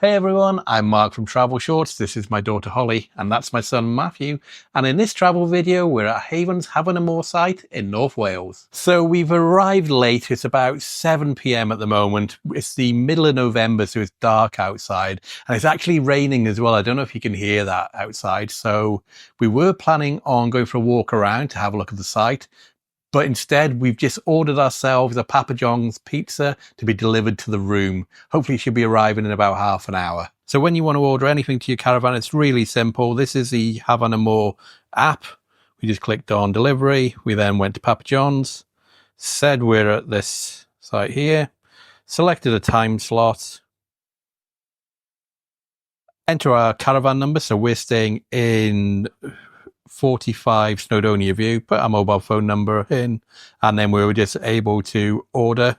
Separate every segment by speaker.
Speaker 1: Hey everyone, I'm Mark from Travel Shorts. This is my daughter Holly, and that's my son Matthew. And in this travel video, we're at Haven's Hafan Y Mor site in North Wales. So we've arrived late. It's about 7 p.m. at the moment. It's the middle of November, so it's dark outside. And it's actually raining as well. I don't know if you can hear that outside. So we were planning on going for a walk around to have a look at the site. But instead, we've just ordered ourselves a Papa John's pizza to be delivered to the room. Hopefully it should be arriving in about half an hour. So when you want to order anything to your caravan, it's really simple. This is the Hafan Y Mor app. We just clicked on delivery. We then went to Papa John's, said we're at this site here, selected a time slot, enter our caravan number. So we're staying in 45 Snowdonia View, put our mobile phone number in, and then we were just able to order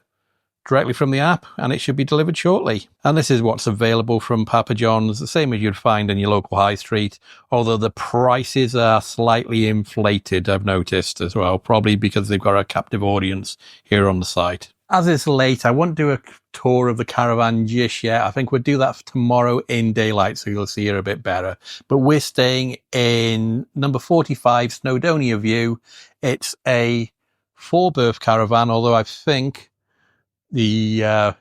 Speaker 1: directly from the app, and it should be delivered shortly. And this is what's available from Papa John's, the same as you'd find in your local high street, although the prices are slightly inflated, I've noticed as well, probably because they've got a captive audience here on the site. As it's late, I won't do a tour of the caravan just yet. I think we'll do that tomorrow in daylight, so you'll see it a bit better. But we're staying in number 45 Snowdonia View. It's a 4-berth caravan, although I think the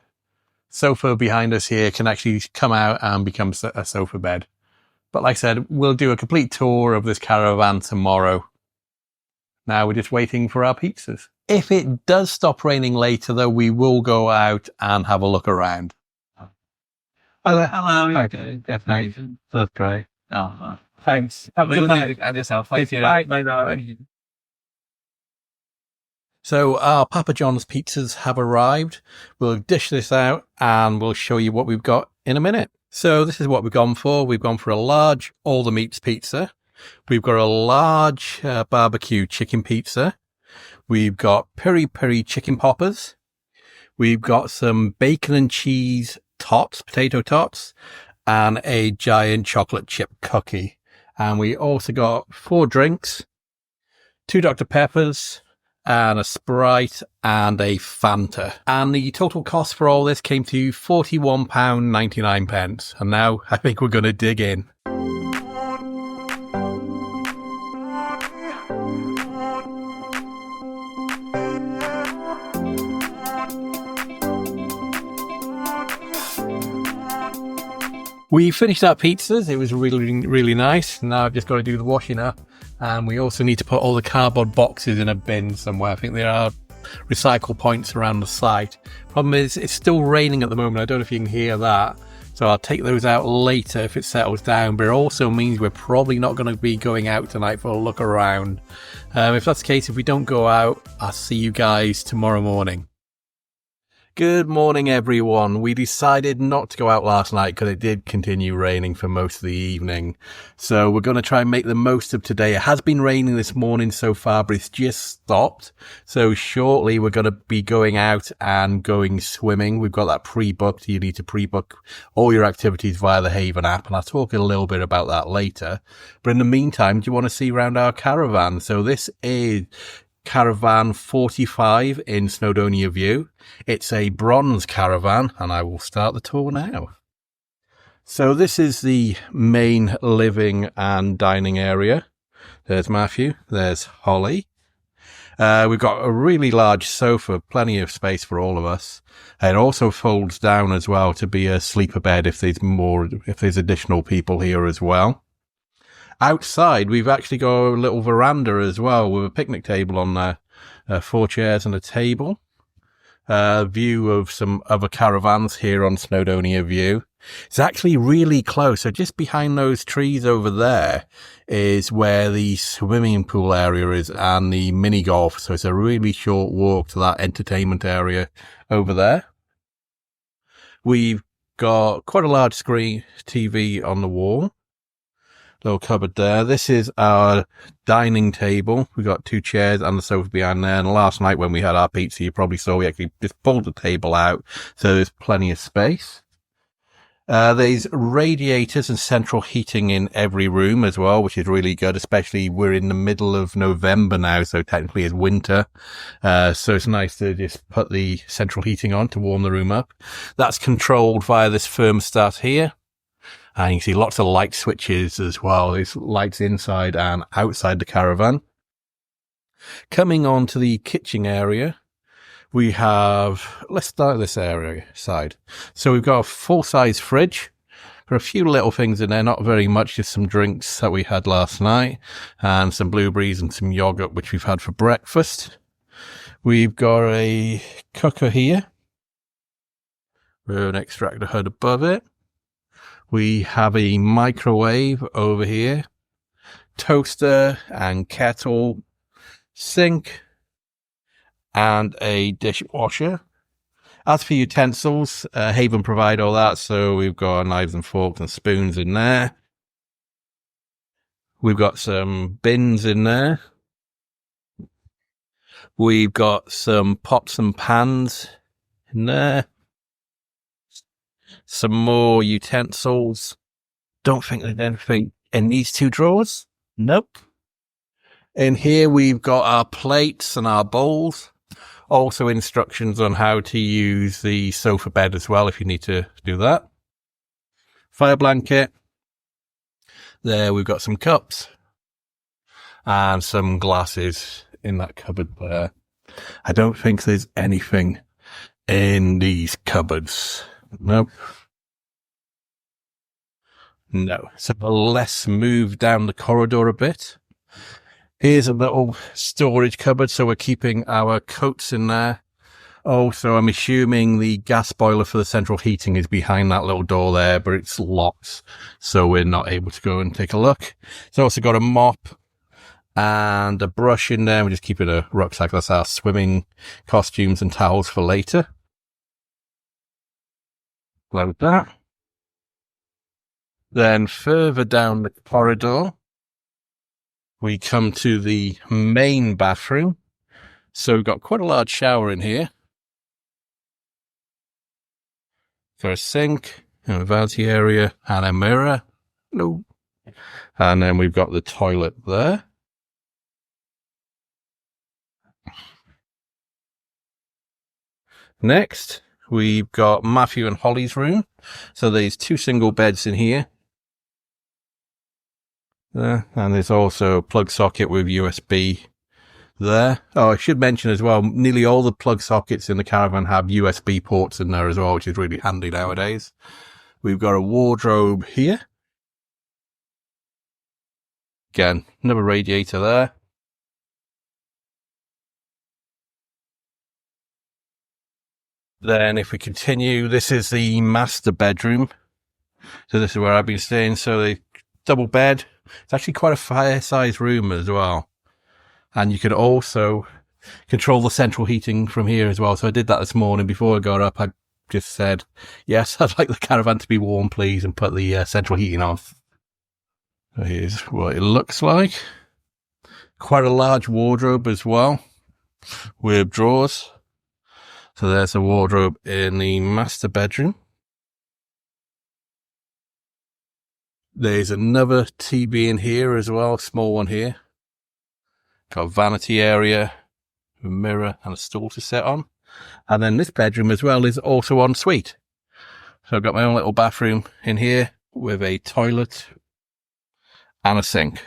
Speaker 1: sofa behind us here can actually come out and become a sofa bed. But like I said, we'll do a complete tour of this caravan tomorrow. Now we're just waiting for our pizzas. If it does stop raining later, though, we will go out and have a look around.
Speaker 2: Hello. Okay, definitely. That's great. Oh, thanks. Have a good night. And yourself. Thank you. Bye.
Speaker 1: So our Papa John's pizzas have arrived. We'll dish this out and we'll show you what we've got in a minute. So this is what we've gone for. We've gone for a large all the meats pizza. We've got a large barbecue chicken pizza. We've got peri-peri chicken poppers. We've got some bacon and cheese tots, potato tots, and a giant chocolate chip cookie. And we also got 4 drinks, 2 Dr. Peppers, and a Sprite and a Fanta. And the total cost for all this came to £41.99. And now I think we're going to dig in. We finished our pizzas. It was really nice. Now I've just got to do the washing up. And we also need to put all the cardboard boxes in a bin somewhere. I think there are recycle points around the site. Problem is, it's still raining at the moment. I don't know if you can hear that. So I'll take those out later if it settles down. But it also means we're probably not going to be going out tonight for a look around. If that's the case, if we don't go out, I'll see you guys tomorrow morning. Good morning, everyone. We decided not to go out last night because it did continue raining for most of the evening. So we're going to try and make the most of today. It has been raining this morning so far, but it's just stopped. So shortly we're going to be going out and going swimming. We've got that pre-booked. You need to pre-book all your activities via the Haven app, and I'll talk a little bit about that later. But in the meantime, do you want to see around our caravan? So this is Caravan 45 in Snowdonia View. It's a bronze caravan, and I will start the tour now. So this is the main living and dining area. There's Matthew, there's Holly. We've got a really large sofa, plenty of space for all of us. It also folds down as well to be a sleeper bed if there's additional people here as well. Outside, we've actually got a little veranda as well with a picnic table on there, 4 chairs and a table. View of some other caravans here on Snowdonia View. It's actually really close. So just behind those trees over there is where the swimming pool area is and the mini golf. So it's a really short walk to that entertainment area over there. We've got quite a large screen TV on the wall. Little cupboard there. This is our dining table. We got 2 chairs and the sofa behind there. And last night when we had our pizza, you probably saw we actually just pulled the table out. So there's plenty of space. There's radiators and central heating in every room as well, which is really good, especially we're in the middle of November now, so technically it's winter. So it's nice to just put the central heating on to warm the room up. That's controlled via this thermostat here. And you can see lots of light switches as well. There's lights inside and outside the caravan. Coming on to the kitchen area, we have, let's start this area side. So we've got a full-size fridge. There are a few little things in there, not very much, just some drinks that we had last night, and some blueberries and some yogurt, which we've had for breakfast. We've got a cooker here with an extractor hood above it. We have a microwave over here, toaster and kettle, sink, and a dishwasher. As for utensils, Haven provide all that, so we've got knives and forks and spoons in there. We've got some bins in there. We've got some pots and pans in there. Some more utensils. Don't think there's anything in these two drawers. Nope. In here, we've got our plates and our bowls. Also instructions on how to use the sofa bed as well, if you need to do that. Fire blanket. There, we've got some cups. And some glasses in that cupboard there. I don't think there's anything in these cupboards. Nope. No. So let's move down the corridor a bit. Here's a little storage cupboard, so we're keeping our coats in there. Also, I'm assuming the gas boiler for the central heating is behind that little door there, but it's locked, so we're not able to go and take a look. It's also got a mop and a brush in there. We're just keeping a rucksack. That's our swimming costumes and towels for later. Load that. Then further down the corridor, we come to the main bathroom. So we've got quite a large shower in here. For a sink, a vanity area, and a mirror. No. And then we've got the toilet there. Next, we've got Matthew and Holly's room. So there's 2 single beds in here. There. And there's also a plug socket with USB there. Oh, I should mention as well, nearly all the plug sockets in the caravan have USB ports in there as well, which is really handy nowadays. We've got a wardrobe here. Again, another radiator there. Then if we continue, this is the master bedroom. So this is where I've been staying. So the double bed. It's actually quite a fair-sized room as well. And you can also control the central heating from here as well. So I did that this morning. Before I got up, I just said, yes, I'd like the caravan to be warm, please, and put the central heating off. So here's what it looks like. Quite a large wardrobe as well, with drawers. So there's a wardrobe in the master bedroom. There's another TV in here as well, small one here. Got a vanity area, a mirror and a stool to sit on. And then this bedroom as well is also en suite. So I've got my own little bathroom in here with a toilet and a sink.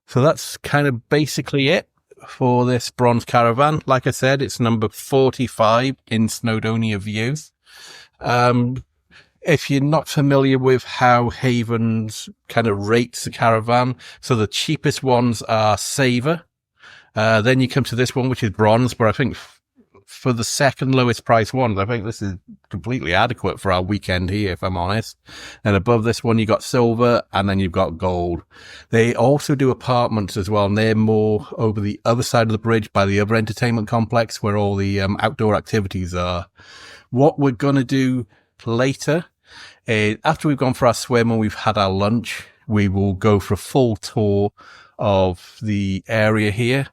Speaker 1: So that's kind of basically it for this bronze caravan. Like I said, it's number 45 in Snowdonia Views. If you're not familiar with how Haven's kind of rates the caravan, so the cheapest ones are Saver. Then you come to this one, which is bronze, but I think for the second lowest price ones, I think this is completely adequate for our weekend here, if I'm honest. And above this one, you got silver, and then you've got gold. They also do apartments as well, and they're more over the other side of the bridge by the other entertainment complex where all the outdoor activities are. What we're going to do later, after we've gone for our swim and we've had our lunch, we will go for a full tour of the area here.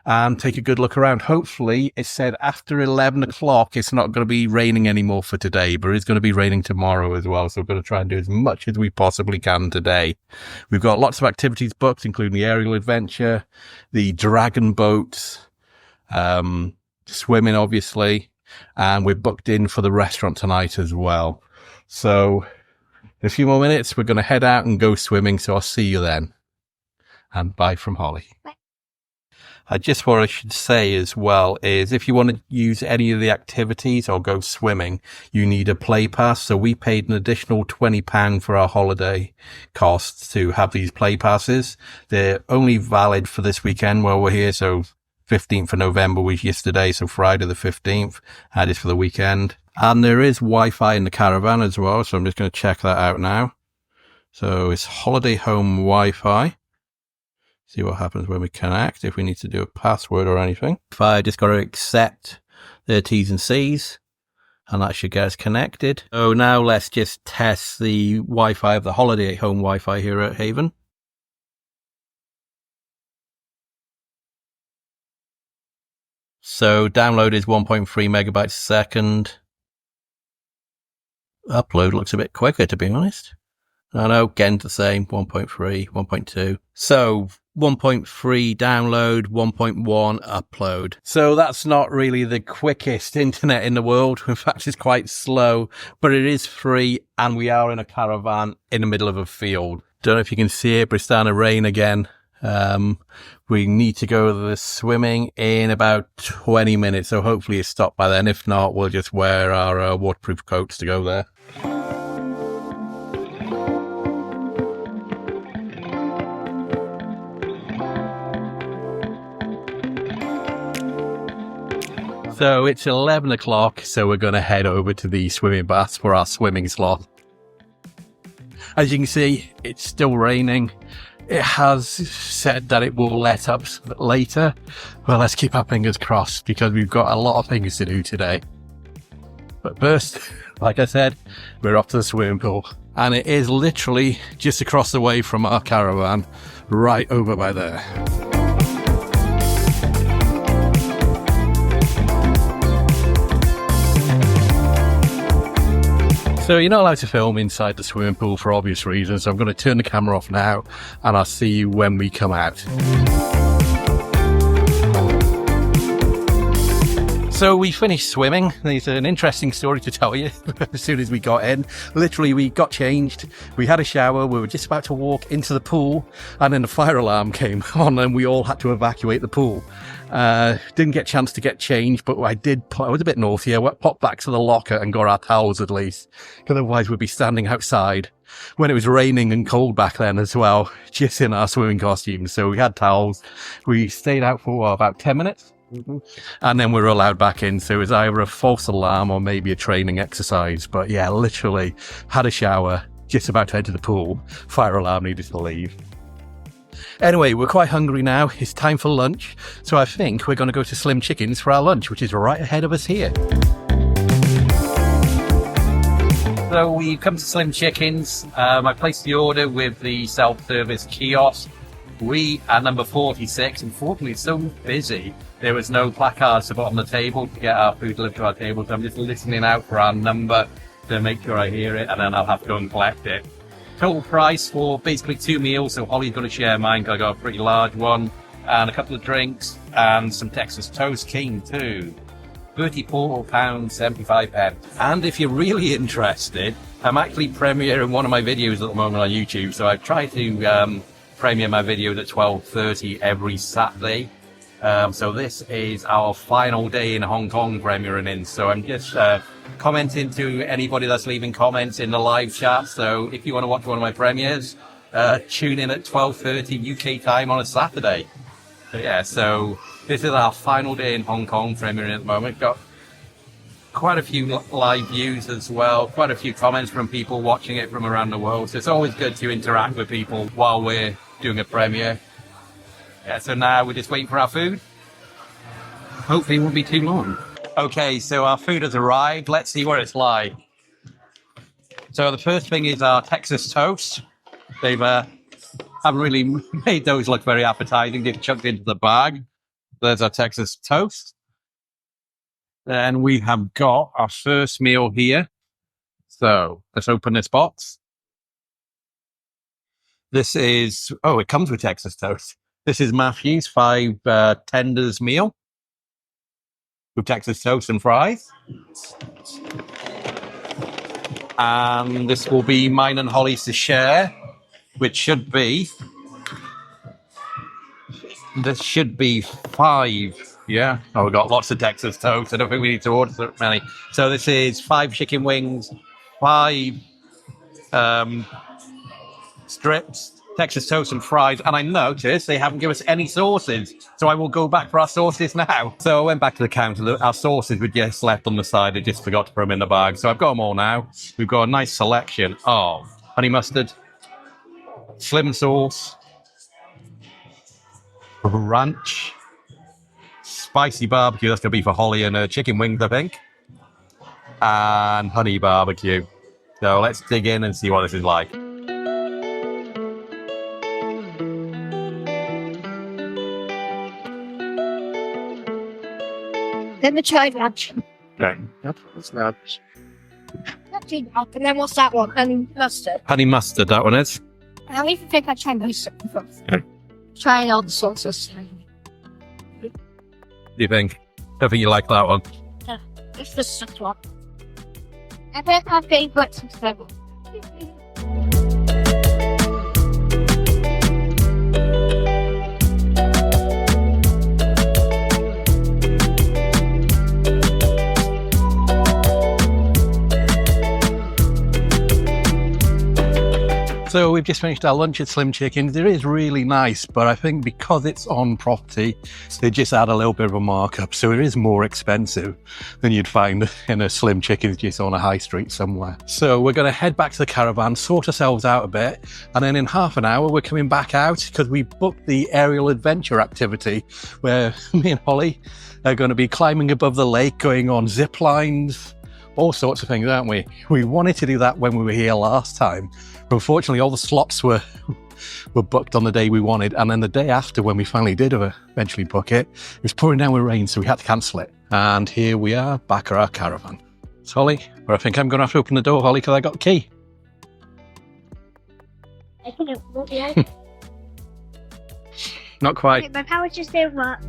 Speaker 1: and take a good look around. Hopefully, it said after 11 o'clock, it's not going to be raining anymore for today, but it's going to be raining tomorrow as well. So we're going to try and do as much as we possibly can today. We've got lots of activities booked, including the aerial adventure, the dragon boats, swimming, obviously, and we're booked in for the restaurant tonight as well. So in a few more minutes, we're going to head out and go swimming. So I'll see you then. And bye from Holly. Bye. Just what I should say as well is if you want to use any of the activities or go swimming, you need a play pass. So we paid an additional £20 for our holiday costs to have these play passes. They're only valid for this weekend while we're here. So 15th of November was yesterday. So Friday the 15th, that is for the weekend. And there is Wi-Fi in the caravan as well. So I'm just going to check that out now. So it's holiday home Wi-Fi. See what happens when we connect, if we need to do a password or anything. If I just got to accept the T's and C's, and that should get us connected. So now let's just test the Wi-Fi of the holiday home Wi-Fi here at Haven. So download is 1.3 megabytes a second. Upload looks a bit quicker, to be honest. I know, again, the same, 1.3, 1.2. So 1.3 download, 1.1 upload. So that's not really the quickest internet in the world. In fact, it's quite slow, but it is free, and we are in a caravan in the middle of a field. Don't know if you can see it, but it's starting to rain again. We need to go to the swimming in about 20 minutes, so hopefully it's stopped by then. If not, we'll just wear our waterproof coats to go there. So it's 11 o'clock, so we're going to head over to the swimming baths for our swimming slot. As you can see, it's still raining. It has said that it will let up later. Well, let's keep our fingers crossed because we've got a lot of things to do today. But first, like I said, we're off to the swimming pool. And it is literally just across the way from our caravan, right over by there. So you're not allowed to film inside the swimming pool for obvious reasons. So I'm going to turn the camera off now and I'll see you when we come out. So we finished swimming. There's an interesting story to tell you. As soon as we got in, literally we got changed. We had a shower. We were just about to walk into the pool and then the fire alarm came on and we all had to evacuate the pool. Didn't get a chance to get changed, but I was a bit naughty. I popped back to the locker and got our towels at least, because otherwise we'd be standing outside when it was raining and cold back then as well, just in our swimming costumes. So we had towels. We stayed out for about 10 minutes. And then we were allowed back in. So it was either a false alarm or maybe a training exercise. But yeah, literally had a shower, just about to enter the pool. Fire alarm needed to leave. Anyway, we're quite hungry now. It's time for lunch. So I think we're going to go to Slim Chickens for our lunch, which is right ahead of us here. So we've come to Slim Chickens. I placed the order with the self-service kiosk. We are number 46. Unfortunately, it's so busy. There was no placards to put on the table to get our food delivered to our table. So I'm just listening out for our number to make sure I hear it, and then I'll have to go and collect it. Total price for basically 2 meals. So Holly's going to share mine because I got a pretty large one, and a couple of drinks and some Texas toast came too. £34.75. And if you're really interested, I'm actually premiering one of my videos at the moment on YouTube. So I try to premiere my videos at 12:30 every Saturday. So this is our final day in Hong Kong premiering in. So I'm just commenting to anybody that's leaving comments in the live chat. So if you want to watch one of my premieres, tune in at 12:30 UK time on a Saturday. So yeah, so this is our final day in Hong Kong premiering at the moment. Got quite a few live views as well, quite a few comments from people watching it from around the world. So it's always good to interact with people while we're doing a premiere. Yeah, so now we're just waiting for our food. Hopefully it won't be too long. Okay, so our food has arrived. Let's see what it's like. So the first thing is our Texas toast. They've haven't really made those look very appetizing. They've chucked into the bag. There's our Texas toast. Then we have got our first meal here. So let's open this box. This is, it comes with Texas toast. This is Matthew's 5 tenders meal with Texas toast and fries. And this will be mine and Holly's to share, which should be, this should be 5. Yeah. Oh, we've got lots of Texas toast. I don't think we need to order so many. So this is 5 chicken wings, 5 strips, Texas toast and fries. And I noticed they haven't given us any sauces. So I will go back for our sauces now. So I went back to the counter. Our sauces were just left on the side. I just forgot to put them in the bag. So I've got them all now. We've got a nice selection of honey mustard, slim sauce, ranch, spicy barbecue. That's going to be for Holly and chicken wings, I think. And honey barbecue. So let's dig in and see what this is like.
Speaker 3: Then the chili ranch.
Speaker 1: Okay. That's ranch.
Speaker 3: And then what's that one? Honey mustard.
Speaker 1: Honey mustard, that one is.
Speaker 3: I don't even think I tried mustard before.
Speaker 1: Okay.
Speaker 3: Trying all the sauces.
Speaker 1: What do you think? I think you like that one.
Speaker 3: Yeah, it's the stuffed one. I think my favourite is the
Speaker 1: So we've just finished our lunch at Slim Chickens. It is really nice, but I think because it's on property, they just add a little bit of a markup. So it is more expensive than you'd find in a Slim Chickens just on a high street somewhere. So we're going to head back to the caravan, sort ourselves out a bit, and then in half an hour we're coming back out because we booked the aerial adventure activity where me and Holly are going to be climbing above the lake, going on zip lines, all sorts of things, aren't we? We wanted to do that when we were here last time. Unfortunately, all the slots were booked on the day we wanted, and then the day after, when we finally did eventually book it, it was pouring down with rain, so we had to cancel it. And here we are, back at our caravan. It's Holly, but I think I'm going to have to open the door, Holly, because I got the key.
Speaker 3: I can open it.
Speaker 1: Not quite.
Speaker 3: My power just didn't work.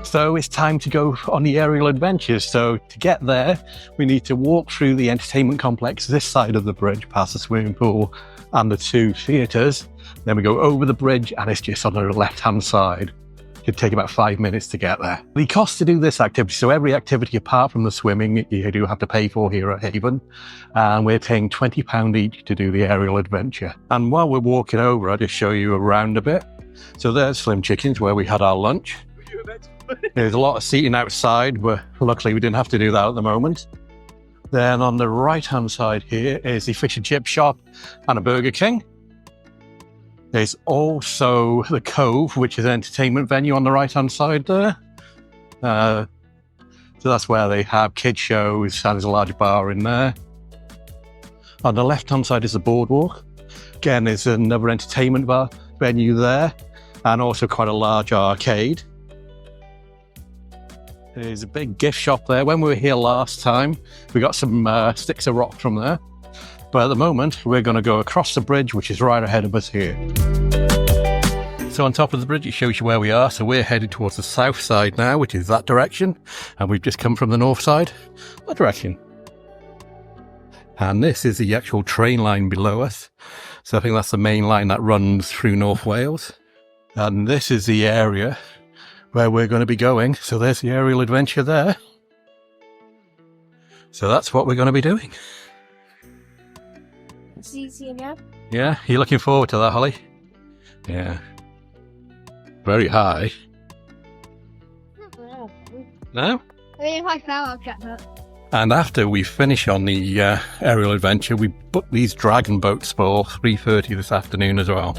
Speaker 1: So it's time to go on the aerial adventures. So to get there, we need to walk through the entertainment complex this side of the bridge, past the swimming pool and the 2 theatres. Then we go over the bridge and it's just on the left-hand side. It could take about 5 minutes to get there. The cost to do this activity, so every activity apart from the swimming, you do have to pay for here at Haven. And we're paying £20 each to do the aerial adventure. And while we're walking over, I'll just show you around a bit. So there's Slim Chickens, where we had our lunch. There's a lot of seating outside, but luckily we didn't have to do that at the moment. Then on the right-hand side here is the fish and chip shop and a Burger King. There's also the Cove, which is an entertainment venue on the right-hand side there. So that's where they have kids shows, and there's a large bar in there. On the left-hand side is the Boardwalk. Again, there's another entertainment venue there, and also quite a large arcade. There's a big gift shop there. When we were here last time, we got some sticks of rock from there. But at the moment, we're going to go across the bridge, which is right ahead of us here. So on top of the bridge, it shows you where we are. So we're headed towards the south side now, which is that direction. And we've just come from the north side, that direction. And this is the actual train line below us. So I think that's the main line that runs through North Wales. And this is the area where we're going to be going. So there's the aerial adventure there. So that's what we're going to be doing.
Speaker 3: It's easy now.
Speaker 1: Yeah, you're looking forward to that, Holly? Yeah. Very high. No?
Speaker 3: I mean, if I fell, I'll get that.
Speaker 1: And after we finish on the aerial adventure, we booked these dragon boats for 3:30 this afternoon as well.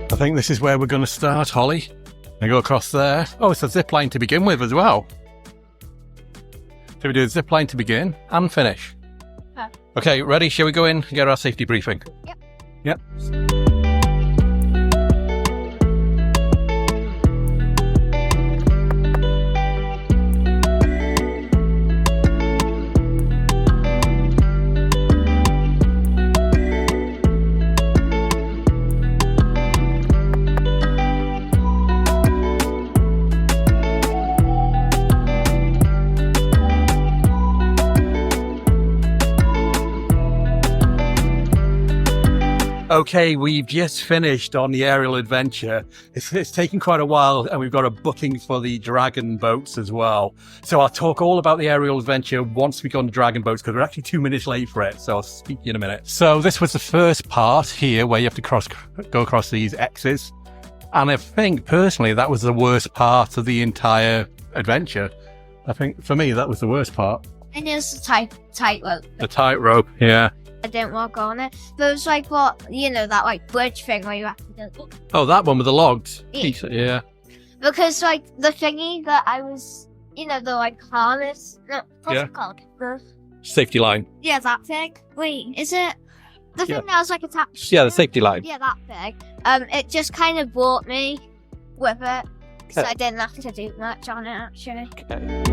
Speaker 1: I think this is where we're going to start, Holly. And go across there. Oh, it's a zip line to begin with as well. So we do a zip line to begin and finish. Okay, ready? Shall we go in and get our safety briefing?
Speaker 3: Yep.
Speaker 1: Yep. Okay, we've just finished on the aerial adventure. It's taken quite a while, and we've got a booking for the dragon boats as well. So I'll talk all about the aerial adventure once we go on the dragon boats, because we're actually 2 minutes late for it. So I'll speak to you in a minute. So this was the first part here where you have to go across these X's. And I think personally that was the worst part of the entire adventure. I think for me that was the worst part.
Speaker 3: And it's a tightrope.
Speaker 1: The tightrope, yeah.
Speaker 3: I didn't walk on it. But it was like that like bridge thing where you have to do.
Speaker 1: Oh, that one with the logs.
Speaker 3: Yeah.
Speaker 1: Yeah.
Speaker 3: Because like the thingy that I was, the like harness. No, what's it called?
Speaker 1: Safety line.
Speaker 3: Yeah, that thing. Wait, is it the thing that was like attached?
Speaker 1: Yeah, the safety line.
Speaker 3: Yeah, that thing. It just kind of brought me with it, so I didn't have to do much on it actually.
Speaker 1: Okay.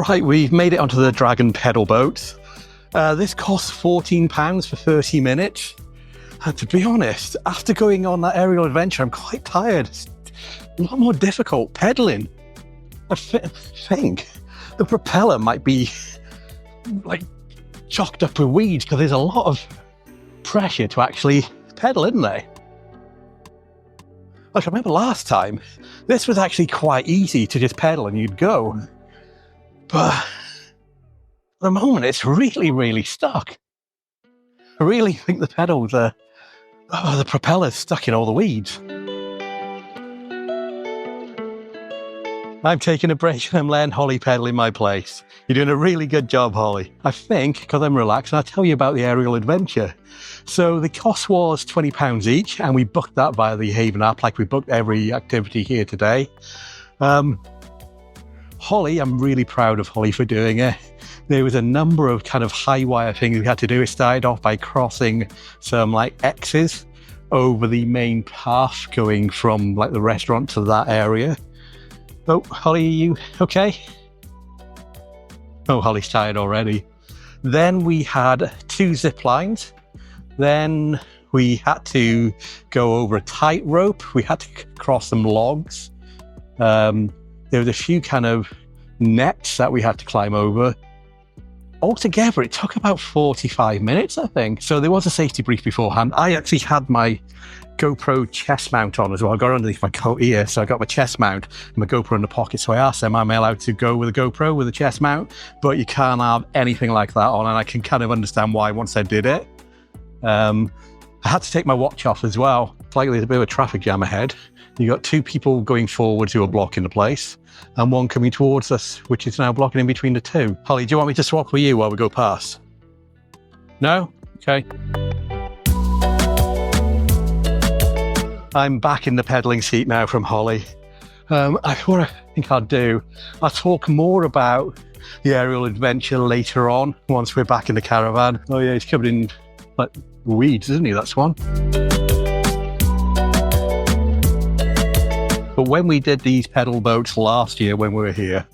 Speaker 1: Right, we've made it onto the dragon pedal boat. This costs £14 for 30 minutes. To be honest, after going on that aerial adventure, I'm quite tired. It's a lot more difficult pedaling. I think the propeller might be like chocked up with weeds because there's a lot of pressure to actually pedal, isn't there? Like I remember last time, this was actually quite easy to just pedal and you'd go. But at the moment, it's really, really stuck. I really think the pedals are... Oh, the propeller's stuck in all the weeds. I'm taking a break and I'm letting Holly pedal in my place. You're doing a really good job, Holly. I think, because I'm relaxed, I'll tell you about the aerial adventure. So the cost was £20 each, and we booked that via the Haven app, like we booked every activity here today. Holly, I'm really proud of Holly for doing it. There was a number of kind of high wire things we had to do. It started off by crossing some like X's over the main path going from like the restaurant to that area. Oh, Holly, are you okay? Oh, Holly's tired already. Then we had 2 zip lines. Then we had to go over a tightrope. We had to cross some logs. There was a few kind of nets that we had to climb over. Altogether, it took about 45 minutes, I think. So there was a safety brief beforehand. I actually had my GoPro chest mount on as well. I got it underneath my coat here, so I got my chest mount and my GoPro in the pocket. So I asked them, am I allowed to go with a GoPro with a chest mount? But you can't have anything like that on, and I can kind of understand why once I did it. I had to take my watch off as well. It's like there's a bit of a traffic jam ahead. You got 2 people going forwards who are blocking the place, and 1 coming towards us, which is now blocking in between the 2. Holly, do you want me to swap with you while we go past? No? Okay. I'm back in the pedaling seat now from Holly. What I think I'll do, I'll talk more about the aerial adventure later on, once we're back in the caravan. Oh yeah, he's covered in like weeds, isn't he, that one? But when we did these pedal boats last year when we were here,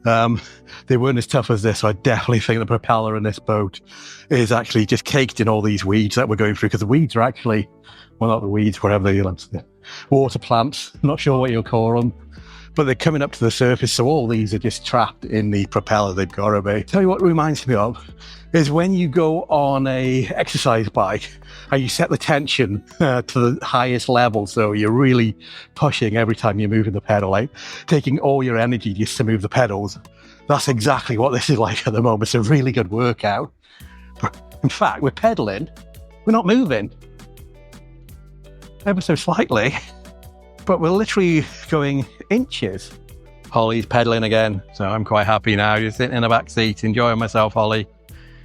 Speaker 1: they weren't as tough as this. So I definitely think the propeller in this boat is actually just caked in all these weeds that we're going through, because the weeds are actually, well, not the weeds, whatever they are, water plants. I'm not sure what you'll call them, but they're coming up to the surface. So all these are just trapped in the propeller. They've got to be. Tell you what it reminds me of is when you go on a exercise bike and you set the tension to the highest level, so you're really pushing every time you're moving the pedal, like taking all your energy just to move the pedals. That's exactly what this is like at the moment. It's a really good workout. In fact, we're pedaling, we're not moving ever so slightly, but we're literally going inches Holly's pedaling again, so I'm quite happy now. Just sitting in the back seat, enjoying myself, Holly,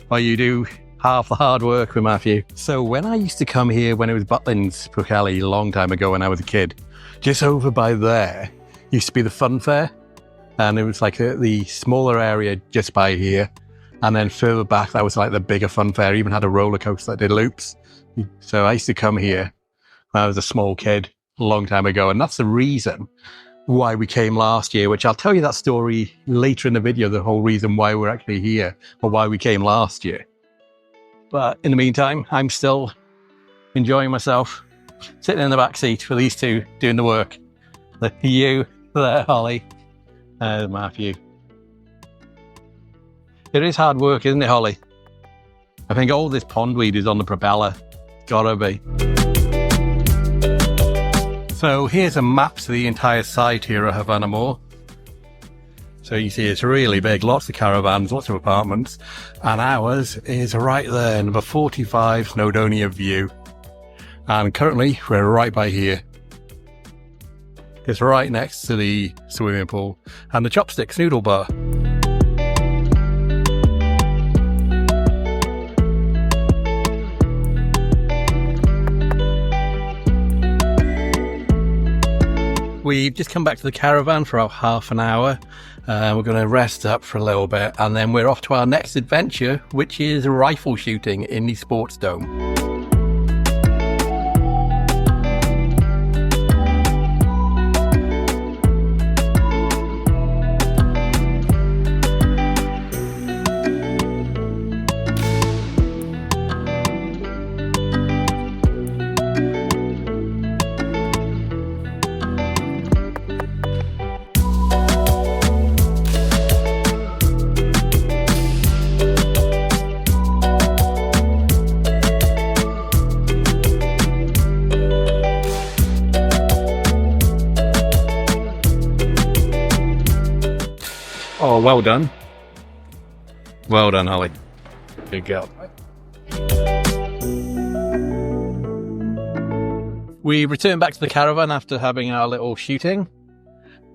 Speaker 1: while you do half the hard work with Matthew. So when I used to come here when it was Butlins, Pwllheli, a long time ago when I was a kid, just over by there used to be the fun fair, and it was like the smaller area just by here, and then further back that was like the bigger fun fair. It even had a roller coaster that did loops. So I used to come here when I was a small kid a long time ago, and that's the reason why we came last year, which I'll tell you that story later in the video, the whole reason why we're actually here or why we came last year. But in the meantime, I'm still enjoying myself, sitting in the back seat for these two doing the work. You there, Holly, Matthew. It is hard work, isn't it, Holly? I think all this pondweed is on the propeller. Gotta be. So here's a map to the entire site here at Haven Hafan Y Mor. So you see it's really big, lots of caravans, lots of apartments, and ours is right there, number 45, Snowdonia View. And currently we're right by here. It's right next to the swimming pool and the Chopstix noodle bar. We've just come back to the caravan for about half an hour. We're going to rest up for a little bit, and then we're off to our next adventure, which is rifle shooting in the sports dome. Oh, well done. Well done, Holly. Good girl. We return back to the caravan after having our little shooting.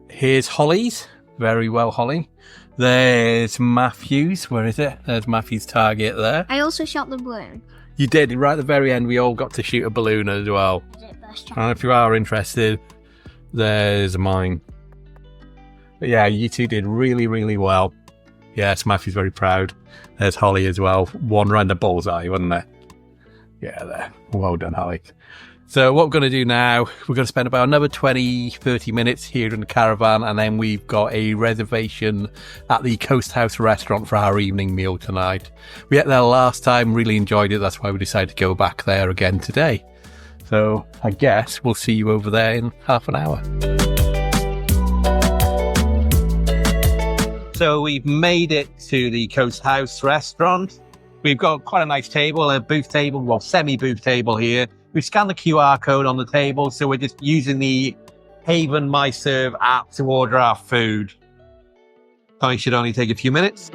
Speaker 1: Here's Holly's. Very well, Holly. There's Matthew's. Where is it? There's Matthew's target there.
Speaker 3: I also shot the balloon.
Speaker 1: You did. Right at the very end, we all got to shoot a balloon as well. And if you are interested, there's mine. But yeah, you two did really, really well. Yes, Matthew's very proud. There's Holly as well. One round the bullseye, wasn't there? Yeah, there. Well done, Holly. So what we're going to do now, we're going to spend about another 20-30 minutes here in the caravan, and then we've got a reservation at the Coasthouse restaurant for our evening meal tonight. We ate there last time, really enjoyed it. That's why we decided to go back there again today. So I guess we'll see you over there in half an hour. So we've made it to the Coasthouse restaurant. We've got quite a nice table, a booth table, well, semi-booth table here. We've scanned the QR code on the table, so we're just using the Haven My Serve app to order our food. Probably should only take a few minutes.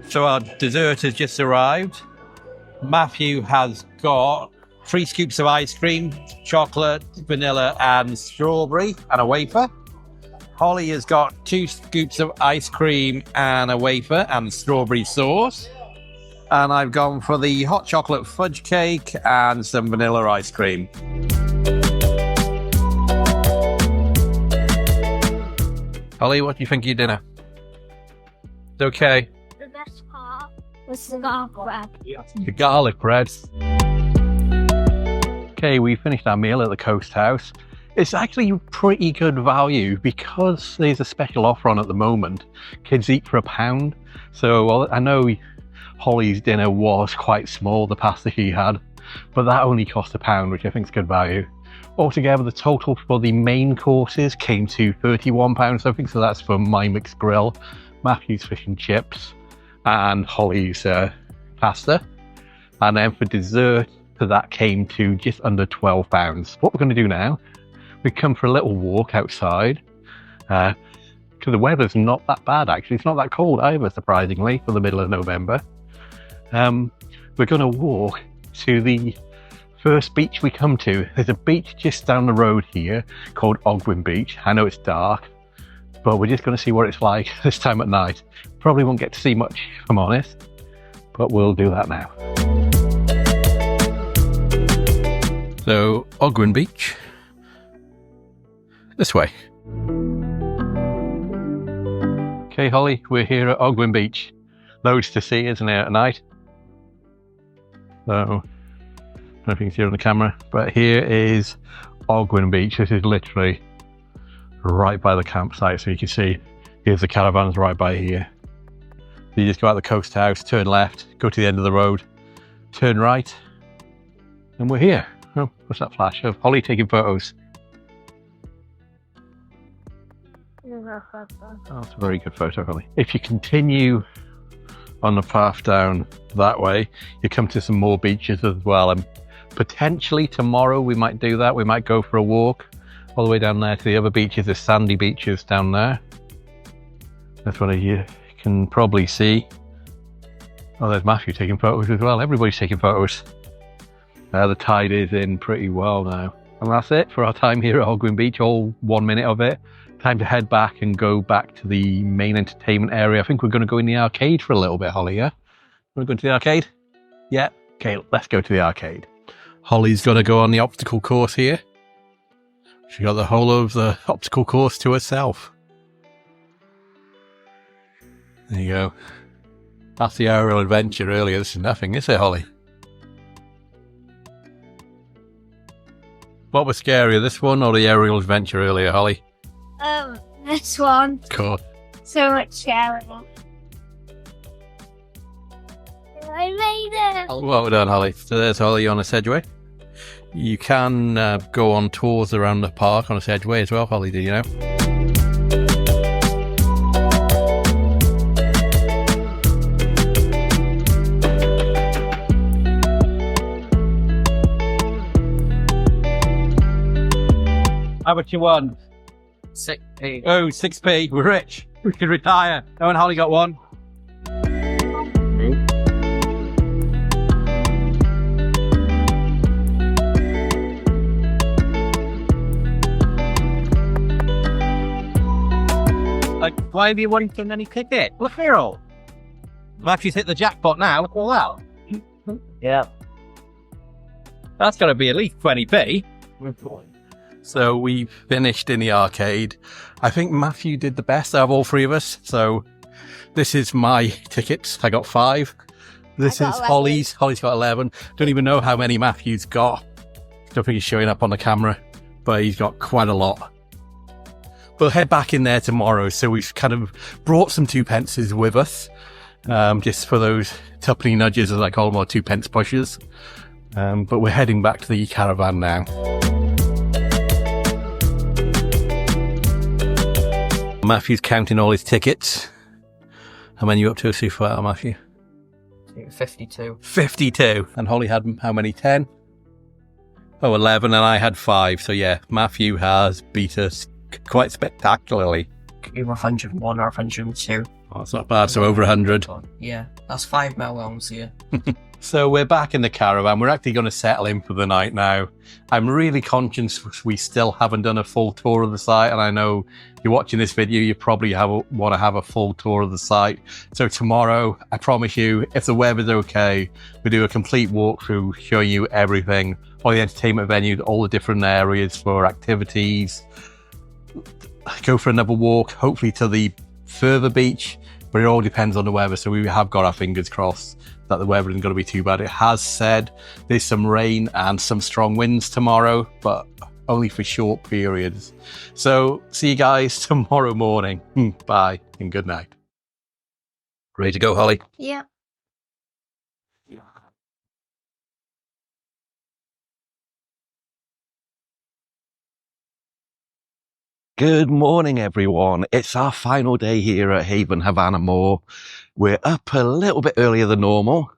Speaker 1: So our dessert has just arrived. Matthew has got 3 scoops of ice cream, chocolate, vanilla and strawberry, and a wafer. Holly has got 2 scoops of ice cream and a wafer and strawberry sauce. And I've gone for the hot chocolate fudge cake and some vanilla ice cream. Holly, what do you think of your dinner? It's okay.
Speaker 3: The best part was the garlic bread.
Speaker 1: The garlic bread. Okay, we finished our meal at the Coasthouse. It's actually pretty good value because there's a special offer on at the moment. Kids eat for £1. So I know Holly's dinner was quite small, the pasta she had, but that only cost £1, which I think is good value. Altogether, the total for the main courses came to £31 something, so that's for my mixed grill, Matthew's fish and chips, and Holly's pasta. And then for dessert, that came to just under £12. What we're going to do now, we come for a little walk outside, because the weather's not that bad actually. It's not that cold either, surprisingly, for the middle of November. We're going to walk to the first beach we come to. There's a beach just down the road here called Ogwen Beach. I know it's dark, but we're just going to see what it's like this time at night. Probably won't get to see much, if I'm honest, but we'll do that now. So, Ogwen Beach. This way. Okay, Holly, we're here at Ogwen Beach. Loads to see, isn't there, at night? So, I don't know if you can see it on the camera, but here is Ogwen Beach. This is literally right by the campsite, so you can see here's the caravans right by here. So you just go out the Coasthouse, turn left, go to the end of the road, turn right, and we're here. Oh, what's that flash of Holly taking photos? Oh, that's a very good photo, Holly. If you continue on the path down that way, you come to some more beaches as well, and potentially tomorrow we might do that. We might go for a walk all the way down there to the other beaches. There's sandy beaches down there. That's what you can probably see. Oh, there's Matthew taking photos as well. Everybody's taking photos. The tide is in pretty well now. And that's it for our time here at Ogwen Beach, all 1 minute of it. Time to head back and go back to the main entertainment area. I think we're going to go in the arcade for a little bit, Holly, yeah? Want to go to the arcade? Yeah? Okay, let's go to the arcade. Holly's going to go on the obstacle course here. She got the whole of the obstacle course to herself. There you go. That's the aerial adventure earlier. This is nothing, is it, Holly? What was scarier, this one or the aerial adventure earlier, Holly?
Speaker 3: This one.
Speaker 1: Cool.
Speaker 3: So much scarier. I made it!
Speaker 1: Well done, Holly. So there's Holly on a Sedgway. You can go on tours around the park on a Sedgway as well, Holly, do you know?
Speaker 2: How much you want? 6p.
Speaker 1: Oh, 6p. We're rich. We could retire.
Speaker 2: Oh, and Holly got one. Like, why have you wanting any ticket? Look here, all. Matthew's hit the jackpot now. Look all that. Yeah. That's got to be at least 20p.
Speaker 1: So we finished in the arcade. I think Matthew did the best out of all three of us. So this is my tickets. I got 5. This is
Speaker 3: 11.
Speaker 1: Holly's. Holly's got 11. Don't even know how many Matthew's got. Don't think he's showing up on the camera, but he's got quite a lot. We'll head back in there tomorrow. So we've kind of brought some 2pences with us, just for those tuppenny nudges, as I call them, or 2pence pushers. But we're heading back to the caravan now. Matthew's counting all his tickets. How many are you up to so far, Matthew?
Speaker 2: 52.
Speaker 1: 52. And Holly had how many? 10? Oh, 11, and I had 5. So yeah, Matthew has beat us quite spectacularly.
Speaker 4: Either 101 or 102.
Speaker 1: Oh, that's not bad. So over 100.
Speaker 4: Yeah, that's 5 melons here.
Speaker 1: So we're back in the caravan. We're actually going to settle in for the night now. I'm really conscious we still haven't done a full tour of the site, and I know if you're watching this video, you probably want to have a full tour of the site. So tomorrow, I promise you, if the weather's okay, we'll do a complete walkthrough showing you everything, all the entertainment venues, all the different areas for activities. Go for another walk, hopefully to the further beach, but it all depends on the weather. So we have got our fingers crossed that the weather isn't going to be too bad. It has said there's some rain and some strong winds tomorrow, but only for short periods. So see you guys tomorrow morning. Bye and good night. Ready to go, Holly?
Speaker 3: Yeah.
Speaker 5: Good morning, everyone. It's our final day here at Haven Hafan Y Mor. We're up a little bit earlier than normal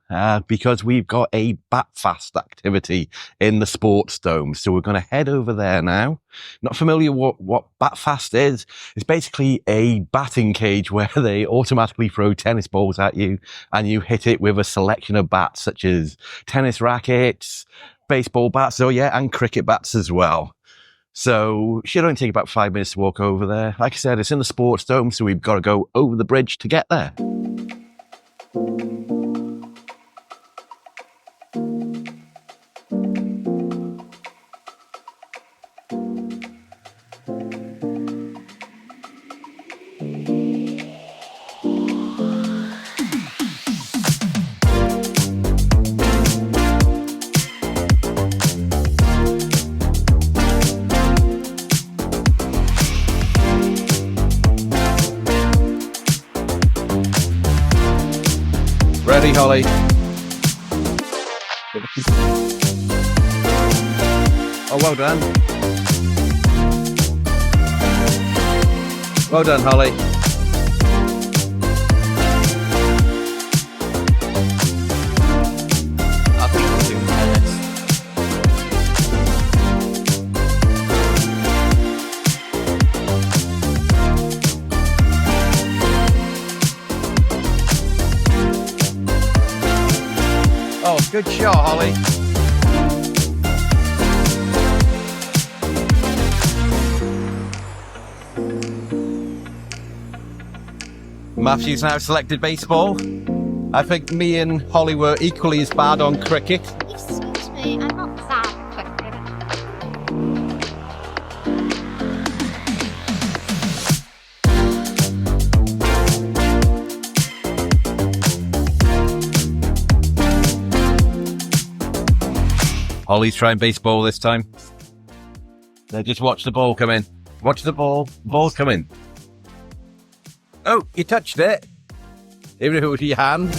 Speaker 5: because we've got a Batfast activity in the sports dome. So we're going to head over there now. Not familiar what Batfast is? It's basically a batting cage where they automatically throw tennis balls at you and you hit it with a selection of bats such as tennis rackets, baseball bats, and cricket bats as well. So it should only take about 5 minutes to walk over there. Like I said, it's in the sports dome, so we've got to go over the bridge to get there. Ready, Holly? Oh, well done. Well done, Holly.
Speaker 4: I think I'm doing tennis.
Speaker 5: Oh, good shot, Holly. Matthew's now selected baseball. I think me and Holly were equally as bad on cricket.
Speaker 3: Excuse me, I'm not that quick.
Speaker 5: Holly's trying baseball this time. Now just watch the ball come in. Watch the ball. Ball's coming. Oh, you touched it. Even if it was your hand.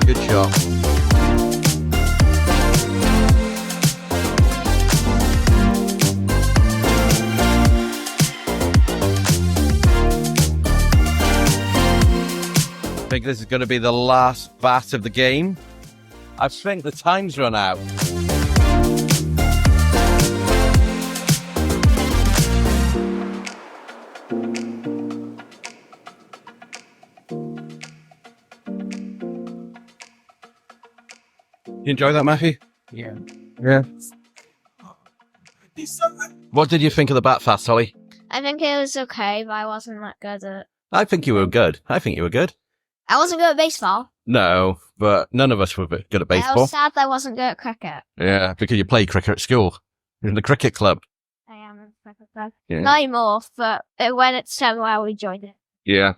Speaker 5: Good shot. I think this is going to be the last bat of the game. I think the time's run out. You enjoy that, Matthew?
Speaker 4: Yeah.
Speaker 5: Yeah. What did you think of the Batfast, Holly?
Speaker 3: I think it was okay, but I wasn't that good at.
Speaker 5: I think you were good. I
Speaker 3: wasn't good at baseball.
Speaker 5: No, but none of us were good at
Speaker 3: I
Speaker 5: baseball.
Speaker 3: was sad that I wasn't good at cricket.
Speaker 5: Yeah, because you play cricket at school. You're in the cricket club.
Speaker 3: I am in the cricket club.
Speaker 5: Yeah.
Speaker 3: Not anymore, but when it's done well, we joined it.
Speaker 5: Yeah.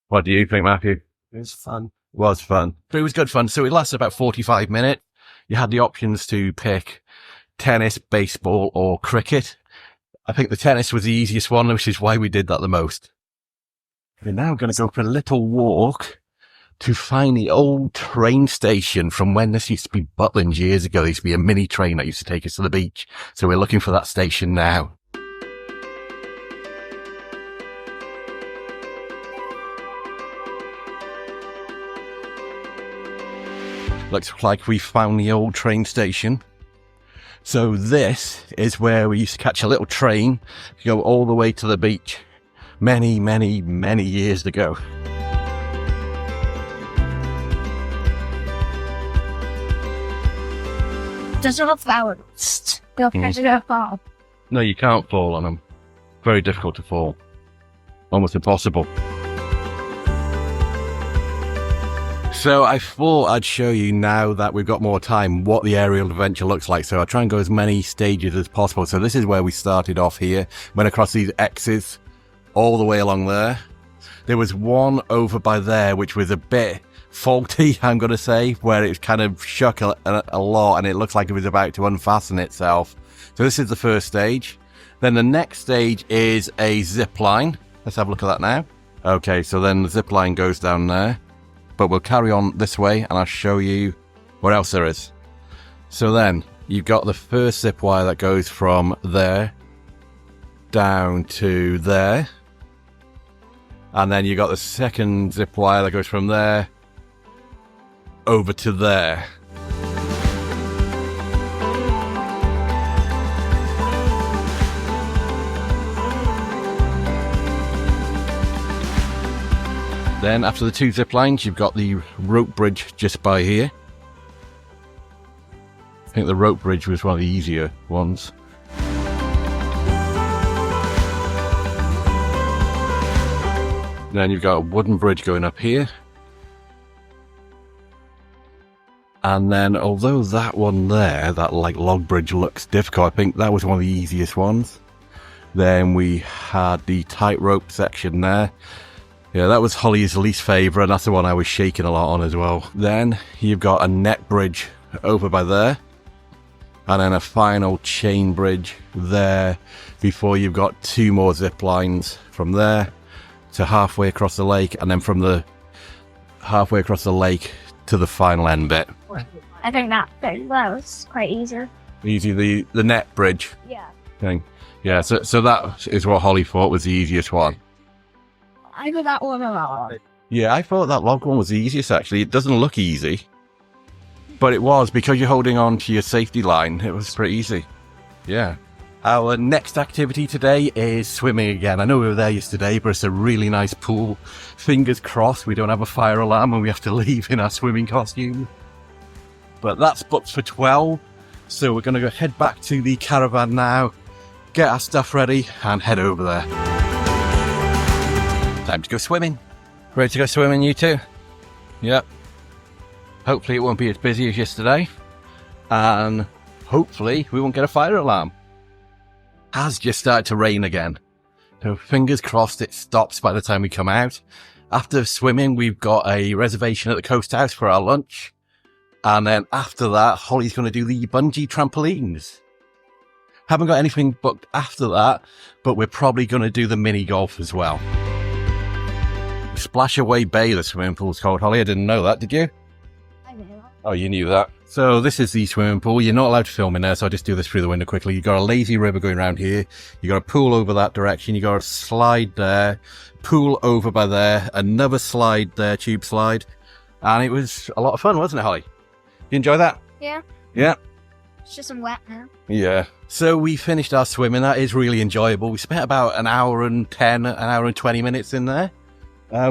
Speaker 5: What do you think, Matthew?
Speaker 4: It was fun.
Speaker 5: Was fun. But it was good fun. So it lasted about 45 minutes. You had the options to pick tennis, baseball, or cricket. I think the tennis was the easiest one, which is why we did that the most. We're now going to go for a little walk to find the old train station from when this used to be Butland years ago. There used to be a mini train that used to take us to the beach. So we're looking for that station now. Looks like we found the old train station. So this is where we used to catch a little train to go all the way to the beach many, many, many years ago.
Speaker 3: Doesn't have flowers. You're trying to go far.
Speaker 5: No, you can't fall on them. Very difficult to fall. Almost impossible. So I thought I'd show you, now that we've got more time, what the aerial adventure looks like. So I'll try and go as many stages as possible. So this is where we started off here. Went across these X's all the way along there. There was one over by there, which was a bit faulty, I'm going to say, where it kind of shook a lot and it looks like it was about to unfasten itself. So this is the first stage. Then the next stage is a zip line. Let's have a look at that now. Okay, so then the zip line goes down there. but we'll carry on this way and I'll show you what else there is. So then you've got the first zip wire that goes from there down to there. And then you got the second zip wire that goes from there over to there. Then after the 2 zip lines, you've got the rope bridge just by here. I think the rope bridge was one of the easier ones. Then you've got a wooden bridge going up here. And then, although that one there, that like log bridge looks difficult, I think that was one of the easiest ones. Then we had the tightrope section there. Yeah, that was Holly's least favourite, and that's the one I was shaking a lot on as well. Then you've got a net bridge over by there. And then a final chain bridge there before you've got 2 more zip lines from there to halfway across the lake, and then from the halfway across the lake to the final end bit.
Speaker 3: I think that was quite easy.
Speaker 5: Easy, the net bridge
Speaker 3: Yeah.
Speaker 5: thing. Yeah, so that is what Holly thought was the easiest one.
Speaker 3: I got that one a lot.
Speaker 5: Yeah, I thought that log one was the easiest actually. It doesn't look easy, but it was, because you're holding on to your safety line. It was pretty easy. Yeah. Our next activity today is swimming again. I know we were there yesterday, but it's a really nice pool. Fingers crossed we don't have a fire alarm and we have to leave in our swimming costume. But that's booked for 12. So we're going to go head back to the caravan now, get our stuff ready and head over there. Time to go swimming. Ready to go swimming, you two? Yep. Hopefully it won't be as busy as yesterday. And hopefully we won't get a fire alarm. Has just started to rain again. So fingers crossed it stops by the time we come out. After swimming, we've got a reservation at the Coasthouse for our lunch. And then after that, Holly's going to do the bungee trampolines. Haven't got anything booked after that, but we're probably going to do the mini golf as well. Splash Away Bay, the swimming pool's called, Holly. I didn't know that, did you?
Speaker 3: I knew that.
Speaker 5: Oh, you knew that. So this is the swimming pool. You're not allowed to film in there, so I'll just do this through the window quickly. You've got a lazy river going around here. You've got a pool over that direction. You've got a slide there. Pool over by there. Another slide there, tube slide. And it was a lot of fun, wasn't it, Holly? You enjoy that?
Speaker 3: Yeah.
Speaker 5: Yeah.
Speaker 3: It's just I'm wet now.
Speaker 5: Yeah. So we finished our swimming. That is really enjoyable. We spent about an hour and 20 minutes in there.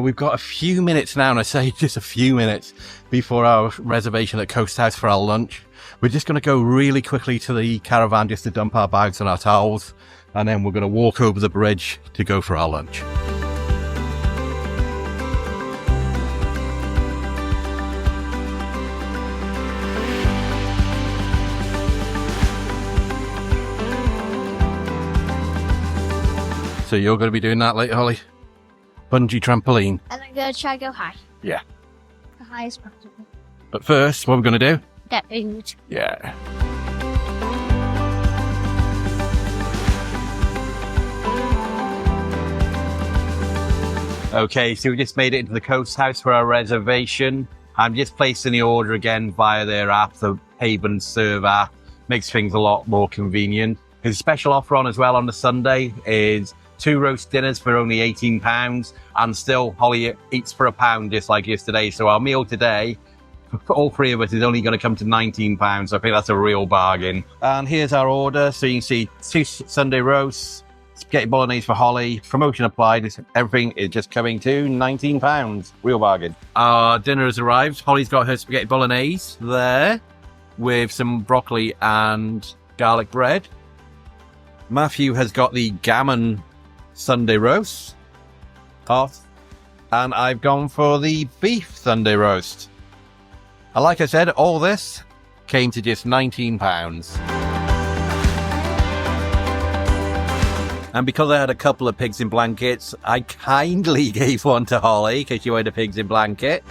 Speaker 5: We've got a few minutes now, and I say just a few minutes before our reservation at Coasthouse for our lunch. We're just going to go really quickly to the caravan just to dump our bags and our towels, and then we're going to walk over the bridge to go for our lunch. So you're going to be doing that later, Holly? Bungee trampoline.
Speaker 3: And I'm going to try to go high.
Speaker 5: Yeah.
Speaker 3: The highest possible.
Speaker 5: But first, what we're going to do?
Speaker 3: Get food.
Speaker 5: Yeah. Okay, so we just made it into the Coasthouse for our reservation. I'm just placing the order again via their app, the Haven Serve app. Makes things a lot more convenient. There's a special offer on as well on the Sunday is 2 roast dinners for only £18, and still Holly eats for £1 just like yesterday. So our meal today, for all 3 of us, is only going to come to £19. So I think that's a real bargain. And here's our order. So you can see 2 Sunday roasts, spaghetti bolognese for Holly. Promotion applied. Everything is just coming to £19. Real bargain. Our dinner has arrived. Holly's got her spaghetti bolognese there with some broccoli and garlic bread. Matthew has got the gammon Sunday roast, hot, and I've gone for the beef Sunday roast. And like I said, all this came to just £19. And because I had a couple of pigs in blankets, I kindly gave one to Holly because she wanted a pigs in blanket.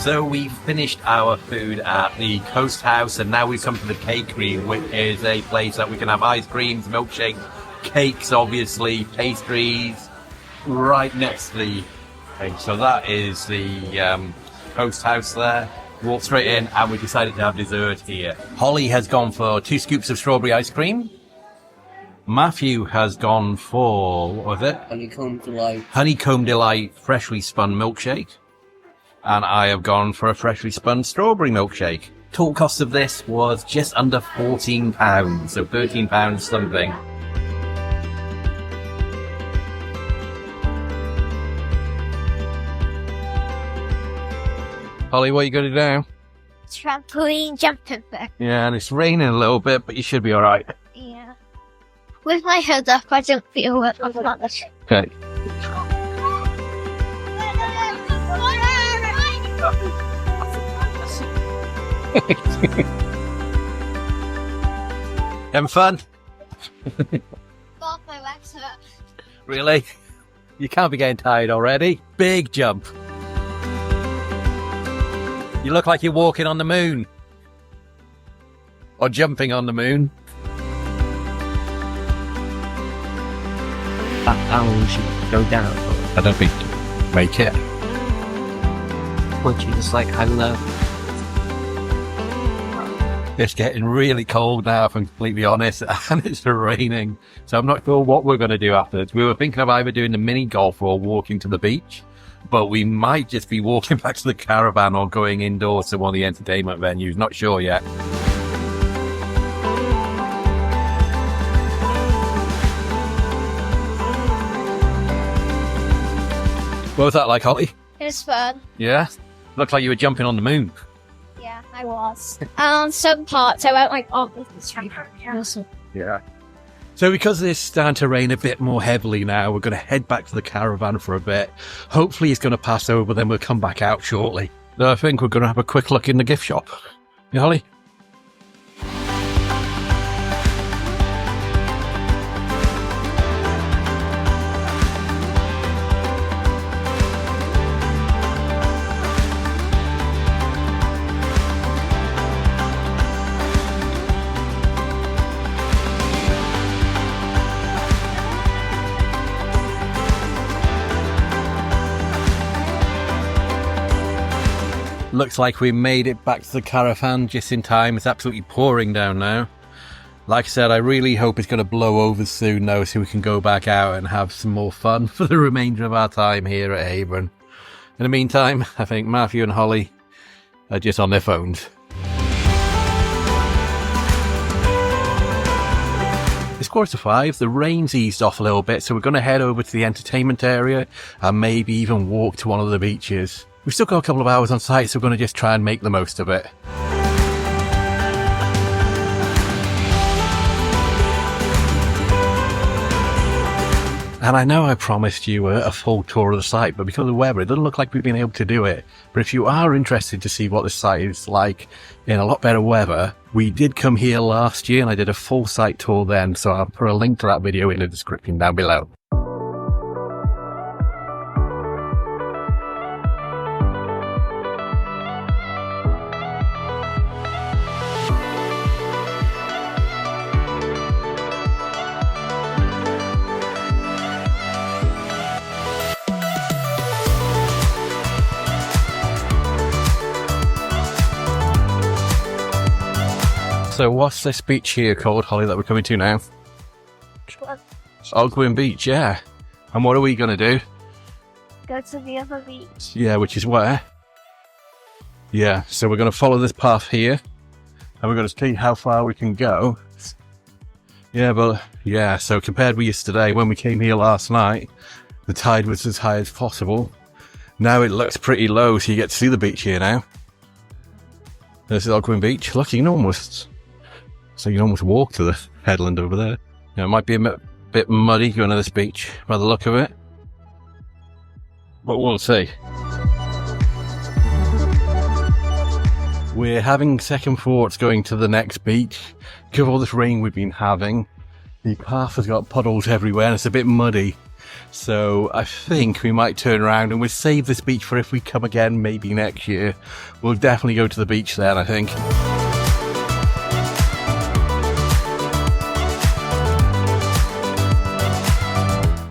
Speaker 2: So we finished our food at the Coasthouse, and now we've come to the Cakery, which is a place that we can have ice creams, milkshakes, cakes, obviously, pastries, right next to the thing. So that is the Coasthouse there. Walk straight in, and we decided to have dessert here. Holly has gone for 2 scoops of strawberry ice cream. Matthew has gone for, what was it?
Speaker 4: Honeycomb Delight.
Speaker 2: Honeycomb Delight freshly spun milkshake. And I have gone for a freshly spun strawberry milkshake. Total cost of this was just under £14, so £13 something. Holly, what are you going to do now?
Speaker 3: Trampoline jumping thing.
Speaker 2: Yeah, and it's raining a little bit, but you should be alright.
Speaker 3: Yeah. With my hood up, I don't feel it. I'm not this.
Speaker 2: Okay. Having fun?
Speaker 3: Both my legs hurt.
Speaker 2: Really? You can't be getting tired already. Big jump. You look like you're walking on the moon. Or jumping on the moon.
Speaker 4: That down should go down.
Speaker 2: I don't think you make it.
Speaker 4: Would you just like hang low?
Speaker 2: It's getting really cold now, if I'm completely honest, and it's raining. So I'm not sure what we're going to do afterwards. We were thinking of either doing the mini golf or walking to the beach, but we might just be walking back to the caravan or going indoors to one of the entertainment venues. Not sure yet. What was that like, Holly?
Speaker 3: It was fun.
Speaker 2: Yeah? Looked like you were jumping on the moon.
Speaker 3: Yeah, I was. And on some parts, I went like off the trampoline.
Speaker 2: Yeah. So because it's starting to rain a bit more heavily now, we're going to head back to the caravan for a bit. Hopefully it's going to pass over, then we'll come back out shortly. So I think we're going to have a quick look in the gift shop. Yeah, Holly? Looks like we made it back to the caravan just in time. It's absolutely pouring down now. Like I said, I really hope it's going to blow over soon though, so we can go back out and have some more fun for the remainder of our time here at Haven. In the meantime, I think Matthew and Holly are just on their phones. It's 4:45, the rain's eased off a little bit, so we're going to head over to the entertainment area and maybe even walk to one of the beaches. We've still got a couple of hours on site, so we're going to just try and make the most of it. And I know I promised you a full tour of the site, but because of the weather, it doesn't look like we've been able to do it. But if you are interested to see what the site is like in a lot better weather, we did come here last year and I did a full site tour then, so I'll put a link to that video in the description down below. So what's this beach here called, Holly, that we're coming to now? Ogwen Beach, yeah. And what are we going to do?
Speaker 3: Go to the other beach.
Speaker 2: Yeah, which is where? Yeah, so we're going to follow this path here. And we're going to see how far we can go. Yeah, but yeah, so compared with yesterday, when we came here last night, the tide was as high as possible. Now it looks pretty low, so you get to see the beach here now. This is Ogwen Beach. Look, you can almost walk to the headland over there. Yeah, it might be a bit muddy going to this beach by the look of it, but we'll see. We're having second thoughts going to the next beach. Because of all this rain we've been having, the path has got puddles everywhere and it's a bit muddy. So I think we might turn around and we'll save this beach for if we come again, maybe next year. We'll definitely go to the beach then, I think.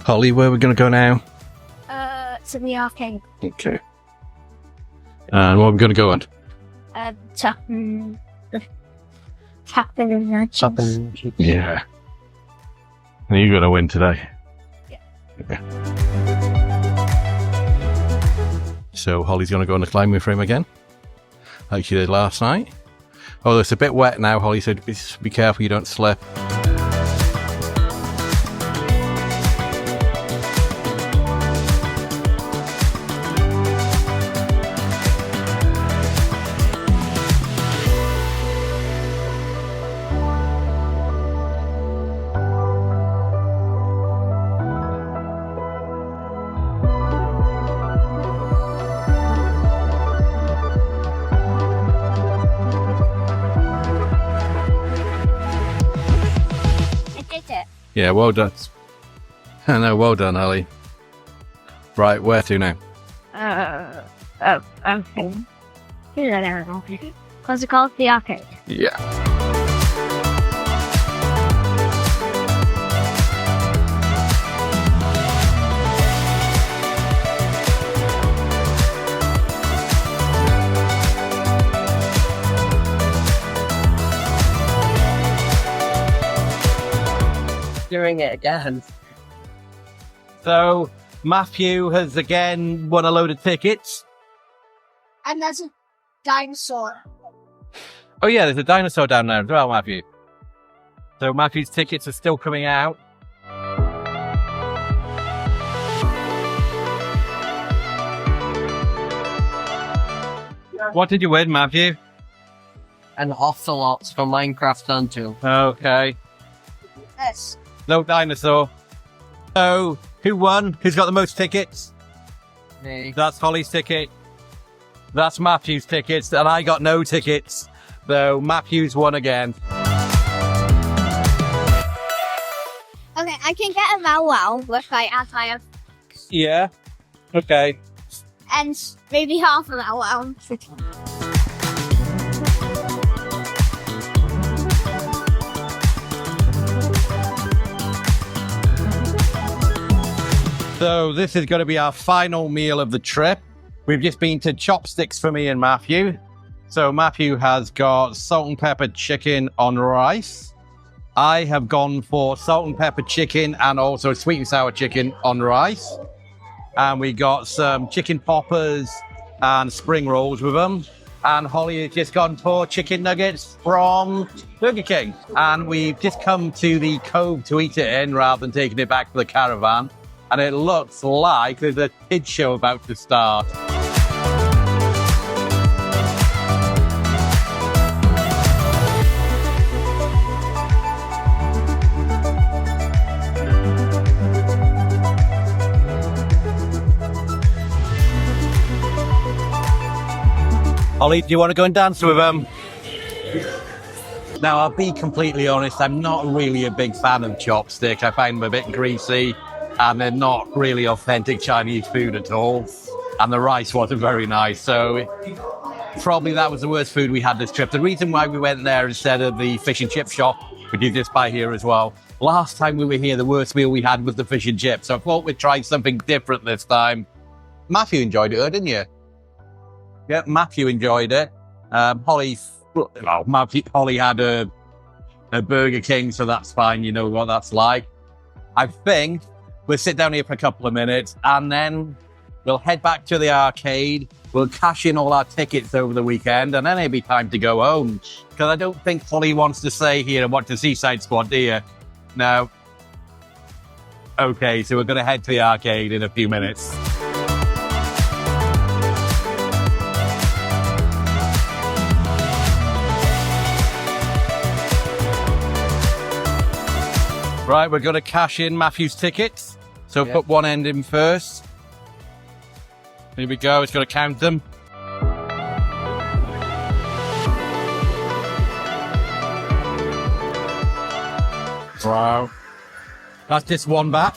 Speaker 2: Holly, where are we going to go now?
Speaker 3: To the arcade.
Speaker 2: Okay. And what are we going to go on?
Speaker 3: Chopping and
Speaker 4: Shopping.
Speaker 2: Yeah. And you're going to win today.
Speaker 3: Yeah.
Speaker 2: Okay. So Holly's going to go on the climbing frame again, like she did last night. Oh, it's a bit wet now, Holly, so be careful you don't slip. Yeah, well done. No, well done, Holly. Right, where to now?
Speaker 3: Okay. What's it called? The arcade.
Speaker 2: Yeah.
Speaker 4: Doing it again.
Speaker 2: So, Matthew has again won a load of tickets.
Speaker 3: And there's a dinosaur.
Speaker 2: Oh yeah, there's a dinosaur down there as well, Matthew. So Matthew's tickets are still coming out. What did you win, Matthew?
Speaker 4: And ocelots from Minecraft Until.
Speaker 2: Okay.
Speaker 3: Yes.
Speaker 2: No dinosaur. So, who won? Who's got the most tickets?
Speaker 4: Me.
Speaker 2: That's Holly's ticket. That's Matthew's tickets, and I got no tickets. So Matthew's won again.
Speaker 3: Okay, I can get a wow if I add my
Speaker 2: Yeah. Okay.
Speaker 3: and maybe half of that wow.
Speaker 2: So this is going to be our final meal of the trip. We've just been to Chopstix for me and Matthew. So Matthew has got salt and pepper chicken on rice. I have gone for salt and pepper chicken and also sweet and sour chicken on rice. And we got some chicken poppers and spring rolls with them. And Holly has just gone for chicken nuggets from Burger King. And we've just come to the cove to eat it in rather than taking it back to the caravan. And it looks like there's a kids show about to start. Ollie, do you want to go and dance with them? Now, I'll be completely honest, I'm not really a big fan of Chopstick. I find them a bit greasy, and they're not really authentic Chinese food at all. And the rice wasn't very nice, so probably that was the worst food we had this trip. The reason why we went there instead of the fish and chip shop, which is just by here as well, last time we were here, the worst meal we had was the fish and chips, so I thought we'd try something different this time. Matthew enjoyed it, didn't you? Yeah, Matthew enjoyed it. Holly had a Burger King, so that's fine. You know what that's like. I think we'll sit down here for a couple of minutes and then we'll head back to the arcade. We'll cash in all our tickets over the weekend and then it'll be time to go home. Because I don't think Holly wants to stay here and watch the Seaside Squad, do you? No. Okay, so we're going to head to the arcade in a few minutes. Right, we're going to cash in Matthew's tickets. So put one end in first. Here we go. It's going to count them. Wow. That's just one back.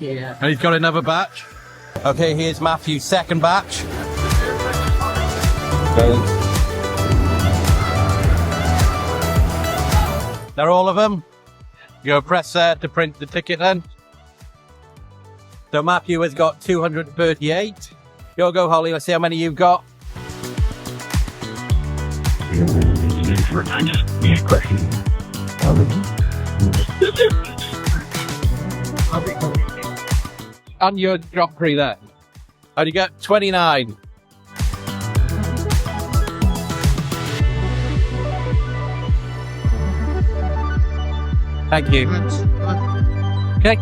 Speaker 4: Yeah.
Speaker 2: And he's got another batch. Okay, here's Matthew's second batch. They're all of them. You go press there to print the ticket then. So Matthew has got 238. Go, Holly, let's see how many you've got. On your Joffrey there. And you get 29. Thank you. Okay.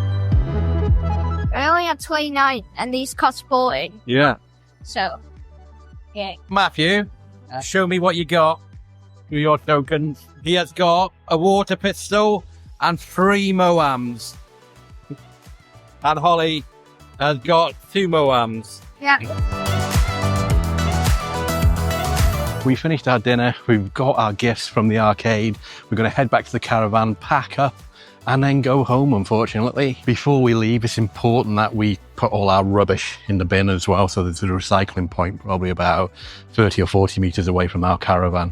Speaker 3: I only have 29 and these cost 40.
Speaker 2: Yeah.
Speaker 3: So, yeah.
Speaker 2: Matthew, show me what you got. Your tokens. He has got a water pistol and 3 Moams. And Holly has got 2 Moams.
Speaker 3: Yeah.
Speaker 2: We finished our dinner. We've got our gifts from the arcade. We're going to head back to the caravan, pack up, and then go home, unfortunately. Before we leave, it's important that we put all our rubbish in the bin as well. So there's a recycling point probably about 30 or 40 meters away from our caravan.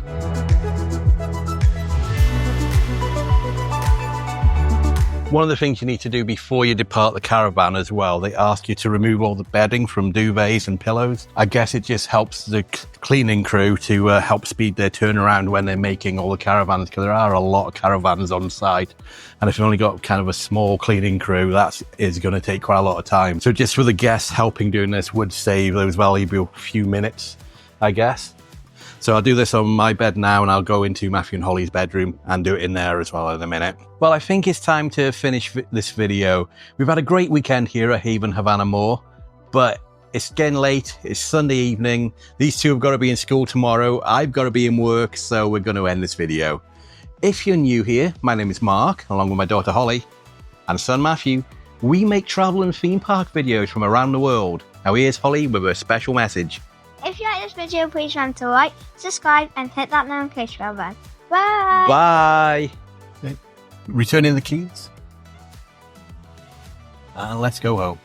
Speaker 2: One of the things you need to do before you depart the caravan as well, they ask you to remove all the bedding from duvets and pillows. I guess it just helps the cleaning crew to help speed their turnaround when they're making all the caravans, because there are a lot of caravans on site. And if you've only got kind of a small cleaning crew, that is going to take quite a lot of time. So just for the guests, helping doing this would save those valuable few minutes, I guess. So I'll do this on my bed now, and I'll go into Matthew and Holly's bedroom and do it in there as well in a minute. Well, I think it's time to finish this video. We've had a great weekend here at Haven Hafan Y Mor, but it's getting late. It's Sunday evening. These two have got to be in school tomorrow. I've got to be in work, so we're going to end this video. If you're new here, my name is Mark, along with my daughter Holly and son Matthew. We make travel and theme park videos from around the world. Now here's Holly with a special message.
Speaker 3: If you like this video, please remember to like, subscribe, and hit that notification bell button. Bye!
Speaker 2: Bye! Returning the keys. And let's go home.